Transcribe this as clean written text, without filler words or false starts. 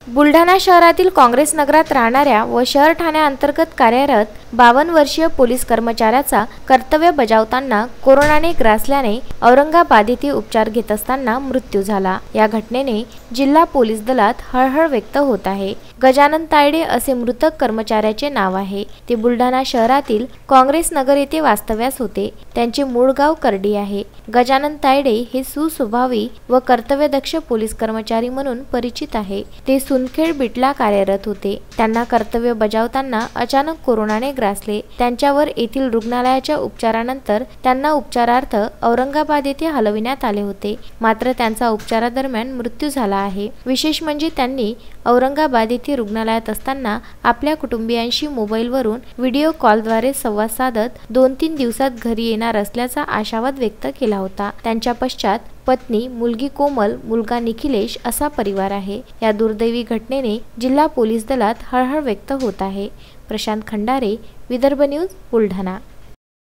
बुलढाणा शहरातील काँग्रेस नगरात राहणाऱ्या व शहर ठाण्याअंतर्गत कार्यरत 52 वर्षीय पोलीस कर्मचाऱ्याचा कर्तव्य बजावताना कोरोनाने ग्रासल्याने औरंगाबाद येथे उपचार घेत असताना मृत्यू झाला। या घटनेने जिल्हा पोलीस दलात हळहळ व्यक्त होत आहे। गजानन तायडे असे मृतक कर्मचाऱ्याचे नाव आहे। ते बुलढाणा शहरातील काँग्रेस नगर येथे वास्तव्यास होते। त्यांचे मूळ गाव करडी आहे। गजानन तायडे हे सुस्वभावी व कर्तव्यदक्ष पोलीस कर्मचारी म्हणून परिचित आहे। ते सुनखेड बिटला कार्यरत होते। त्यांना कर्तव्य बजावताना अचानक कोरोनाने ग्रासले। त्यांच्यावर येथील रुग्णालयाच्या उपचारानंतर त्यांना उपचारार्थ औरंगाबाद येथे हलविण्यात आले होते। मात्र त्यांचा उपचारादरम्यान मृत्यू झाला आहे। विशेष म्हणजे त्यांनी औरंगाबाद येथे रुग्णालयात असताना आपल्या कुटुंबियांशी मोबाईलवरून व्हिडिओ कॉलद्वारे संवाद साधत 2-3 दिवसात घरी येणार असल्याचा आशावाद व्यक्त केला होता। त्यांच्या पश्चात पत्नी, मुलगी कोमल, मुलगा निखिलेश असा परिवार आहे। या दुर्दैवी घटनेने जिल्हा पोलीस दलात हळहळ व्यक्त होत आहे। प्रशांत खंडारे, विदर्भ न्यूज, बुलढाणा।